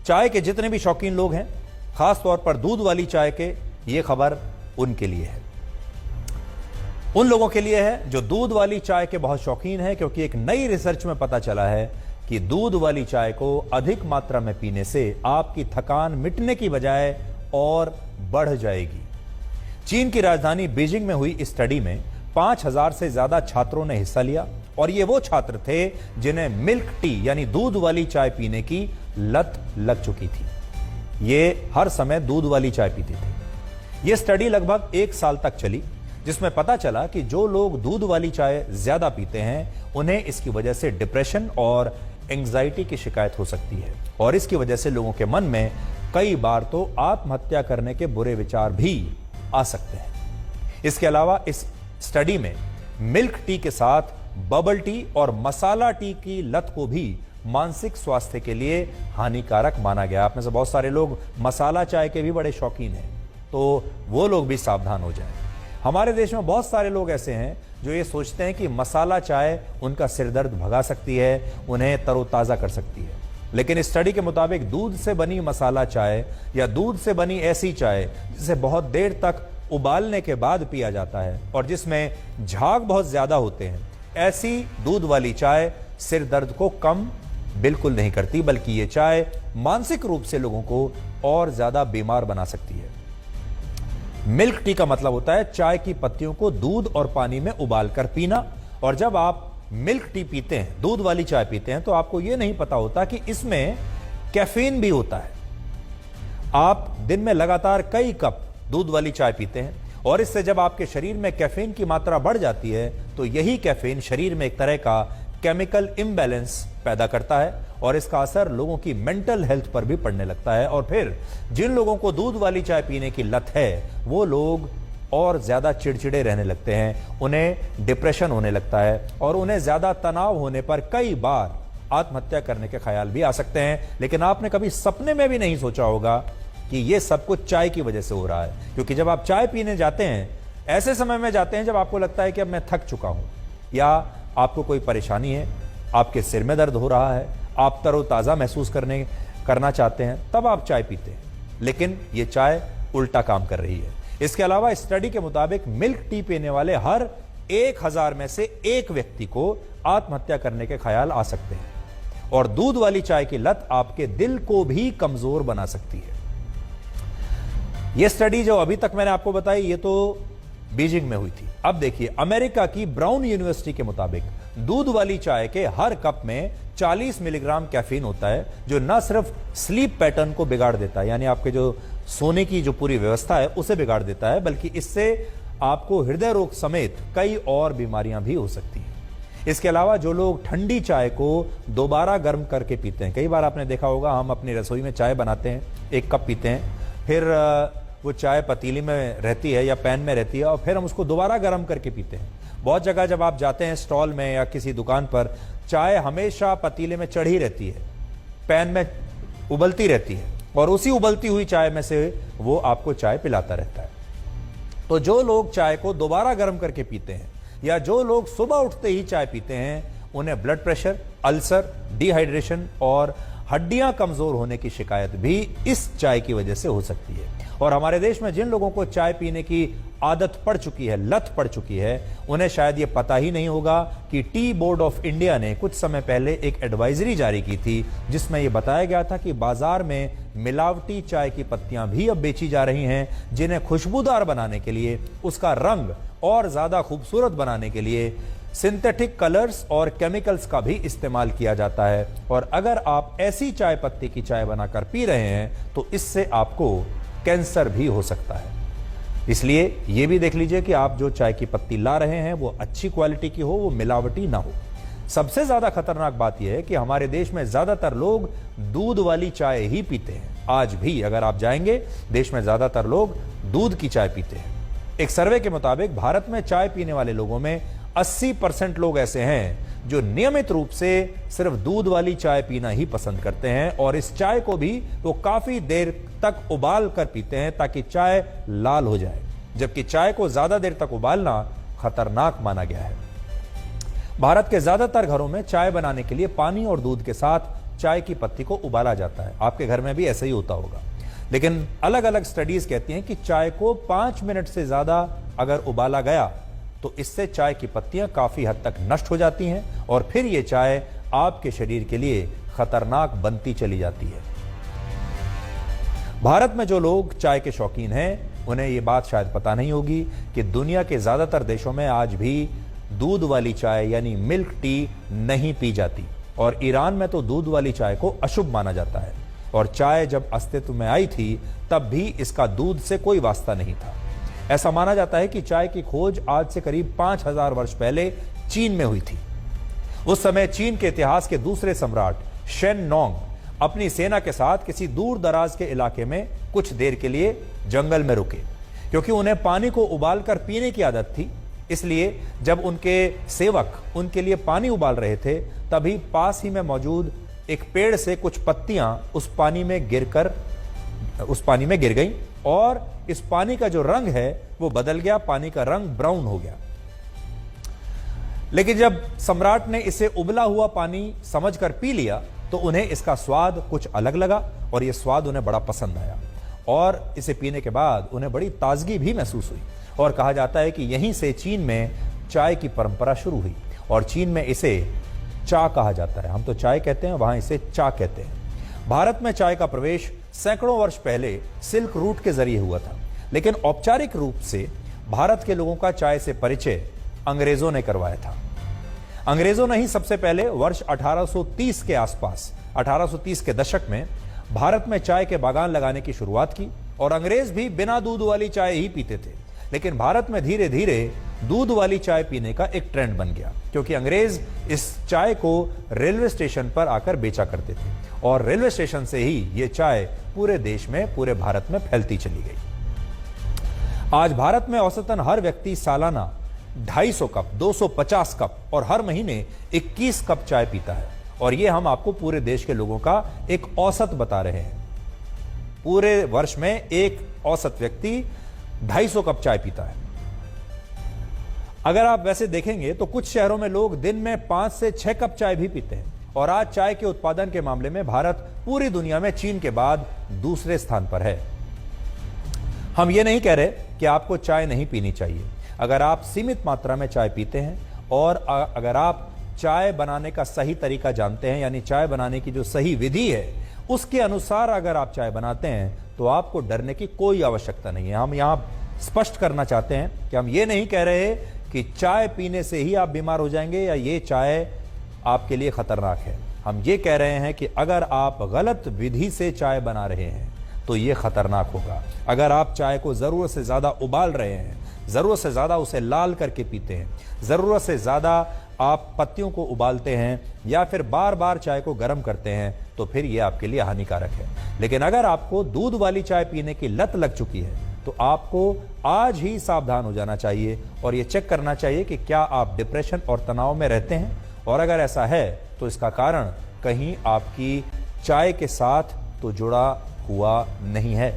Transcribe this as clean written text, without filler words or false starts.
चाय के जितने भी शौकीन लोग हैं, खास तौर पर दूध वाली चाय के, ये खबर उनके लिए है, उन लोगों के लिए है जो दूध वाली चाय के बहुत शौकीन हैं, क्योंकि एक नई रिसर्च में पता चला है कि दूध वाली चाय को अधिक मात्रा में पीने से आपकी थकान मिटने की बजाय और बढ़ जाएगी। चीन की राजधानी बीजिंग में हुई इस स्टडी में 5000 से ज्यादा छात्रों ने हिस्सा लिया और ये वो छात्र थे जिन्हें मिल्क टी यानी दूध वाली चाय पीने की लत लग चुकी थी। ये हर समय दूध वाली चाय पीते थे। यह स्टडी लगभग 1 साल तक चली, जिसमें पता चला कि जो लोग दूध वाली चाय ज्यादा पीते हैं उन्हें इसकी वजह से डिप्रेशन और एंग्जाइटी की शिकायत हो सकती है और इसकी वजह से लोगों के मन में कई बार तो आत्महत्या करने के बुरे विचार भी आ सकते हैं। इसके अलावा इस स्टडी में मिल्क टी के साथ बबल टी और मसाला टी की लत को भी मानसिक स्वास्थ्य के लिए हानिकारक माना गया। आप में से बहुत सारे लोग मसाला चाय के भी बड़े शौकीन हैं, तो वो लोग भी सावधान हो जाएं। हमारे देश में बहुत सारे लोग ऐसे हैं जो ये सोचते हैं कि मसाला चाय उनका सिरदर्द भगा सकती है, उन्हें तरोताजा कर सकती है, लेकिन इस स्टडी के मुताबिक दूध से बनी मसाला चाय या दूध से बनी ऐसी चाय जिसे बहुत देर तक उबालने के बाद पिया जाता है और जिसमें झाग बहुत ज्यादा होते हैं, ऐसी दूध वाली चाय सिर दर्द को कम बिल्कुल नहीं करती, बल्कि ये चाय मानसिक रूप से लोगों को और ज्यादा बीमार बना सकती है। मिल्क टी का मतलब होता है चाय की पत्तियों को दूध और पानी में उबालकर पीना, और जब आप मिल्क टी पीते हैं, दूध वाली चाय पीते हैं, तो आपको यह नहीं पता होता कि इसमें कैफीन भी होता है। आप दिन में लगातार कई कप दूध वाली चाय पीते हैं और इससे जब आपके शरीर में कैफीन की मात्रा बढ़ जाती है तो यही कैफीन शरीर में एक तरह का केमिकल इम्बैलेंस पैदा करता है और इसका असर लोगों की मेंटल हेल्थ पर भी पड़ने लगता है। और फिर जिन लोगों को दूध वाली चाय पीने की लत है वो लोग और ज्यादा चिड़चिड़े रहने लगते हैं, उन्हें डिप्रेशन होने लगता है और उन्हें ज्यादा तनाव होने पर कई बार आत्महत्या करने के ख्याल भी आ सकते हैं। लेकिन आपने कभी सपने में भी नहीं सोचा होगा कि यह सब कुछ चाय की वजह से हो रहा है, क्योंकि जब आप चाय पीने जाते हैं ऐसे समय में जाते हैं जब आपको लगता है कि अब मैं थक चुका हूं या आपको कोई परेशानी है, आपके सिर में दर्द हो रहा है, आप तरोताजा महसूस करना चाहते हैं, तब आप चाय पीते हैं। लेकिन यह चाय उल्टा काम कर रही है। इसके अलावा स्टडी के मुताबिक मिल्क टी पीने वाले हर 1000 में से 1 व्यक्ति को आत्महत्या करने के ख्याल आ सकते हैं और दूध वाली चाय की लत आपके दिल को भी कमजोर बना सकती है। यह स्टडी जो अभी तक मैंने आपको बताई ये तो बीजिंग में हुई थी। अब देखिए अमेरिका की ब्राउन यूनिवर्सिटी के मुताबिक दूध वाली चाय के हर कप में 40 मिलीग्राम कैफीन होता है, जो न सिर्फ स्लीप पैटर्न को बिगाड़ देता है, यानी आपके जो सोने की जो पूरी व्यवस्था है उसे बिगाड़ देता है, बल्कि इससे आपको हृदय रोग समेत कई और बीमारियां भी हो सकती हैं। इसके अलावा जो लोग ठंडी चाय को दोबारा गर्म करके पीते हैं, कई बार आपने देखा होगा हम अपनी रसोई में चाय बनाते हैं, 1 कप पीते हैं, फिर वो चाय पतीली में रहती है या पैन में रहती है और फिर हम उसको दोबारा गर्म करके पीते हैं। बहुत जगह जब आप जाते हैं स्टॉल में या किसी दुकान पर, चाय हमेशा पतीले में चढ़ी रहती है, पैन में उबलती रहती है और उसी उबलती हुई चाय में से वो आपको चाय पिलाता रहता है। तो जो लोग चाय को दोबारा गर्म करके पीते हैं या जो लोग सुबह उठते ही चाय पीते हैं, उन्हें ब्लड प्रेशर, अल्सर, डिहाइड्रेशन और हड्डियां कमजोर होने की शिकायत भी इस चाय की वजह से हो सकती है। और हमारे देश में जिन लोगों को चाय पीने की आदत पड़ चुकी है, लत पड़ चुकी है, उन्हें शायद यह पता ही नहीं होगा कि टी बोर्ड ऑफ इंडिया ने कुछ समय पहले एक एडवाइजरी जारी की थी जिसमें यह बताया गया था कि बाजार में मिलावटी चाय की पत्तियां भी अब बेची जा रही हैं, जिन्हें खुशबूदार बनाने के लिए, उसका रंग और ज्यादा खूबसूरत बनाने के लिए सिंथेटिक कलर्स और केमिकल्स का भी इस्तेमाल किया जाता है। और अगर आप ऐसी चाय पत्ती की चाय बनाकर पी रहे हैं तो इससे आपको कैंसर भी हो सकता है। इसलिए यह भी देख लीजिए कि आप जो चाय की पत्ती ला रहे हैं वो अच्छी क्वालिटी की हो, वो मिलावटी ना हो। सबसे ज्यादा खतरनाक बात यह है कि हमारे देश में ज्यादातर लोग दूध वाली चाय ही पीते हैं। आज भी अगर आप जाएंगे, देश में ज्यादातर लोग दूध की चाय पीते हैं। एक सर्वे के मुताबिक भारत में चाय पीने वाले लोगों में 80% लोग ऐसे हैं जो नियमित रूप से सिर्फ दूध वाली चाय पीना ही पसंद करते हैं और इस चाय को भी वो काफी देर तक उबाल कर पीते हैं ताकि चाय लाल हो जाए, जबकि चाय को ज्यादा देर तक उबालना खतरनाक माना गया है। भारत के ज्यादातर घरों में चाय बनाने के लिए पानी और दूध के साथ चाय की पत्ती को उबाला जाता है। आपके घर में भी ऐसा ही होता होगा। लेकिन अलग अलग स्टडीज कहती हैं कि चाय को 5 मिनट से ज्यादा अगर उबाला गया तो इससे चाय की पत्तियां काफी हद तक नष्ट हो जाती हैं और फिर ये चाय आपके शरीर के लिए खतरनाक बनती चली जाती है। भारत में जो लोग चाय के शौकीन हैं उन्हें ये बात शायद पता नहीं होगी कि दुनिया के ज्यादातर देशों में आज भी दूध वाली चाय यानी मिल्क टी नहीं पी जाती और ईरान में तो दूध वाली चाय को अशुभ माना जाता है और चाय जब अस्तित्व में आई थी तब भी इसका दूध से कोई वास्ता नहीं था। ऐसा माना जाता है कि चाय की खोज आज से करीब 5000 वर्ष पहले चीन में हुई थी। उस समय चीन के इतिहास के दूसरे सम्राट शेन नोंग अपनी सेना के साथ किसी दूर दराज के इलाके में कुछ देर के लिए जंगल में रुके। क्योंकि उन्हें पानी को उबालकर पीने की आदत थी, इसलिए जब उनके सेवक उनके लिए पानी उबाल रहे थे तभी पास ही में मौजूद एक पेड़ से कुछ पत्तियां उस पानी में गिर गईं और इस पानी का जो रंग है वो बदल गया, पानी का रंग ब्राउन हो गया। लेकिन जब सम्राट ने इसे उबला हुआ पानी समझकर पी लिया तो उन्हें इसका स्वाद कुछ अलग लगा और यह स्वाद उन्हें बड़ा पसंद आया और इसे पीने के बाद उन्हें बड़ी ताजगी भी महसूस हुई और कहा जाता है कि यहीं से चीन में चाय की परंपरा शुरू हुई और चीन में इसे चा कहा जाता है। हम तो चाय कहते हैं, वहां इसे चा कहते हैं। भारत में चाय का प्रवेश सैकड़ों वर्ष पहले सिल्क रूट के जरिए हुआ था, लेकिन औपचारिक रूप से भारत के लोगों का चाय से परिचय अंग्रेजों ने करवाया था। अंग्रेजों ने ही सबसे पहले वर्ष 1830 के आसपास 1830 के दशक में भारत में चाय के बागान लगाने की शुरुआत की और अंग्रेज भी बिना दूध वाली चाय ही पीते थे। लेकिन भारत में धीरे धीरे दूध वाली चाय पीने का एक ट्रेंड बन गया क्योंकि अंग्रेज इस चाय को रेलवे स्टेशन पर आकर बेचा करते थे और रेलवे स्टेशन से ही ये चाय पूरे देश में, पूरे भारत में फैलती चली गई। आज भारत में औसतन हर व्यक्ति सालाना 250 कप, 250 कप और हर महीने 21 कप चाय पीता है और ये हम आपको पूरे देश के लोगों का एक औसत बता रहे हैं। पूरे वर्ष में एक औसत व्यक्ति 250 कप चाय पीता है। अगर आप वैसे देखेंगे तो कुछ शहरों में लोग दिन में 5 से 6 कप चाय भी पीते हैं और आज चाय के उत्पादन के मामले में भारत पूरी दुनिया में चीन के बाद दूसरे स्थान पर है। हम ये नहीं कह रहे कि आपको चाय नहीं पीनी चाहिए। अगर आप सीमित मात्रा में चाय पीते हैं और अगर आप चाय बनाने का सही तरीका जानते हैं, यानी चाय बनाने की जो सही विधि है उसके अनुसार अगर आप चाय बनाते हैं तो आपको डरने की कोई आवश्यकता नहीं है। हम यहाँ स्पष्ट करना चाहते हैं कि हम ये नहीं कह रहे कि चाय पीने से ही आप बीमार हो जाएंगे या ये चाय आपके लिए खतरनाक है। हम ये कह रहे हैं कि अगर आप गलत विधि से चाय बना रहे हैं तो ये खतरनाक होगा। अगर आप चाय को जरूरत से ज्यादा उबाल रहे हैं, जरूरत से ज्यादा उसे लाल करके पीते हैं, जरूरत से ज्यादा आप पत्तियों को उबालते हैं या फिर बार बार चाय को गर्म करते हैं तो फिर यह आपके लिए हानिकारक है। लेकिन अगर आपको दूध वाली चाय पीने की लत लग चुकी है तो आपको आज ही सावधान हो जाना चाहिए और यह चेक करना चाहिए कि क्या आप डिप्रेशन और तनाव में रहते हैं और अगर ऐसा है तो इसका कारण कहीं आपकी चाय के साथ तो जुड़ा हुआ नहीं है।